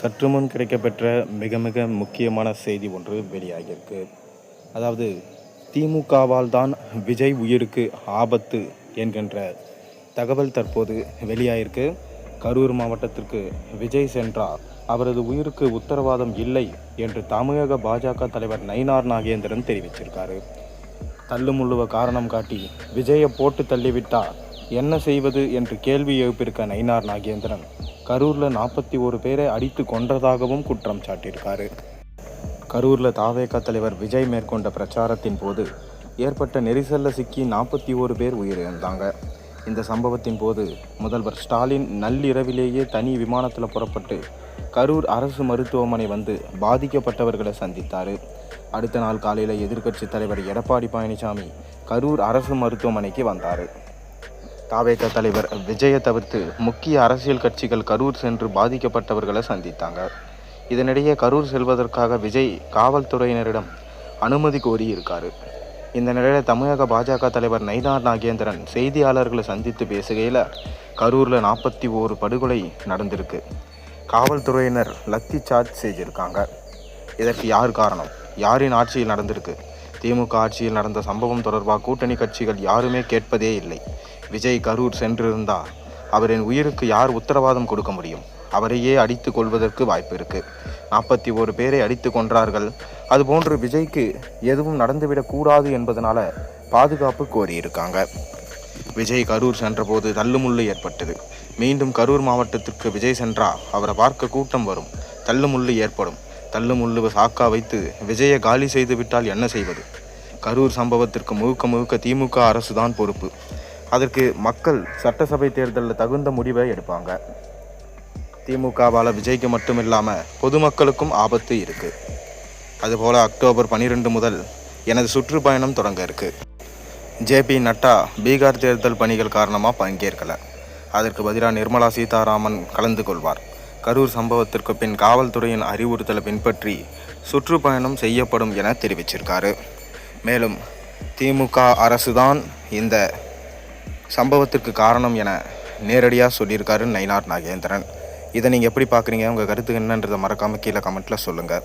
சற்று முன் கிடைக்கப்பெற்ற மிக மிக முக்கியமான செய்தி ஒன்று வெளியாகியிருக்கு. அதாவது திமுகவால் தான் விஜய் உயிருக்கு ஆபத்து என்கின்ற தகவல் தற்போது வெளியாயிருக்கு. கரூர் மாவட்டத்திற்கு விஜய் சென்றார், அவரது உயிருக்கு உத்தரவாதம் இல்லை என்று தமிழக பாஜக தலைவர் நயினார் நாகேந்திரன் தெரிவிச்சிருக்காரு. தள்ளுமுள்ளுவ காரணம் காட்டி விஜயை போட்டு தள்ளிவிட்டார், என்ன செய்வது என்று கேள்வி எழுப்பியிருக்க நயினார் நாகேந்திரன் கரூரில் 41 பேரை அடித்து கொன்றதாகவும் குற்றம் சாட்டியிருக்காரு. கரூரில் தாவேகா தலைவர் விஜய் மேற்கொண்ட பிரச்சாரத்தின் போது ஏற்பட்ட நெரிசலில் சிக்கி 41 பேர் உயிரிழந்தாங்க. இந்த சம்பவத்தின் போது முதல்வர் ஸ்டாலின் நள்ளிரவிலேயே தனி விமானத்தில் புறப்பட்டு கரூர் அரசு மருத்துவமனை வந்து பாதிக்கப்பட்டவர்களை சந்தித்தார். அடுத்த நாள் காலையில் எதிர்க்கட்சி தலைவர் எடப்பாடி பழனிசாமி கரூர் அரசு மருத்துவமனைக்கு வந்தார். தாவேகா தலைவர் விஜயை தவிர்த்து முக்கிய அரசியல் கட்சிகள் கரூர் சென்று பாதிக்கப்பட்டவர்களை சந்தித்தாங்க. இதனிடையே கரூர் செல்வதற்காக விஜய் காவல்துறையினரிடம் அனுமதி கோரி இருக்காரு. இந்த நிலையில் தமிழக பாஜக தலைவர் நயினார் நாகேந்திரன் செய்தியாளர்களை சந்தித்து பேசுகையில் கரூரில் 41 படுகொலை நடந்திருக்கு, காவல்துறையினர் லத்தி சார்ஜ் செஞ்சிருக்காங்க. இதற்கு யார் காரணம், யாரின் ஆட்சியில் நடந்திருக்கு, திமுக ஆட்சியில் நடந்த சம்பவம் தொடர்பாக கூட்டணி கட்சிகள் யாருமே கேட்பதே இல்லை. விஜய் கரூர் சென்றிருந்தால் அவரின் உயிருக்கு யார் உத்தரவாதம் கொடுக்க முடியும்? அவரையே அடித்து கொள்வதற்கு வாய்ப்பு இருக்குது. 41 பேரை அடித்து கொன்றார்கள், அதுபோன்று விஜய்க்கு எதுவும் நடந்துவிடக்கூடாது என்பதனால பாதுகாப்பு கோரியிருக்காங்க. விஜய் கரூர் சென்றபோது தள்ளுமுள்ளு ஏற்பட்டது. மீண்டும் கரூர் மாவட்டத்திற்கு விஜய் சென்றால் அவரை பார்க்க கூட்டம் வரும், தள்ளுமுள்ளு ஏற்படும். தள்ளுமுள்ளுவை சாக்கா வைத்து விஜயை காலி செய்து விட்டால் என்ன செய்வது? கரூர் சம்பவத்திற்கு முழுக்க திமுக அரசு தான் பொறுப்பு. அதற்கு மக்கள் சட்டசபை தேர்தலில் தகுந்த முடிவை எடுப்பாங்க. திமுகவால் விஜய்க்கு மட்டும் இல்லாமல் பொதுமக்களுக்கும் ஆபத்து இருக்குது. அதுபோல் அக்டோபர் 12 முதல் எனது சுற்றுப்பயணம் தொடங்க இருக்குது. ஜேபி நட்டா பீகார் தேர்தல் பணிகள் காரணமாக பங்கேற்கலை. அதற்கு பதிலாக நிர்மலா சீதாராமன் கலந்து கொள்வார். கரூர் சம்பவத்திற்கு பின் காவல்துறையின் அறிவுறுத்தலை பின்பற்றி சுற்றுப்பயணம் செய்யப்படும் என தெரிவிச்சிருக்காரு. மேலும் திமுக அரசுதான் இந்த சம்பவத்திற்கு காரணம் என நேரடியாக சொல்லியிருக்காரு நயினார் நாகேந்திரன். இதை நீங்கள் எப்படி பார்க்குறீங்க? உங்கள் கருத்து என்னன்றதை மறக்காமல் கீழே கமெண்ட்டில் சொல்லுங்கள்.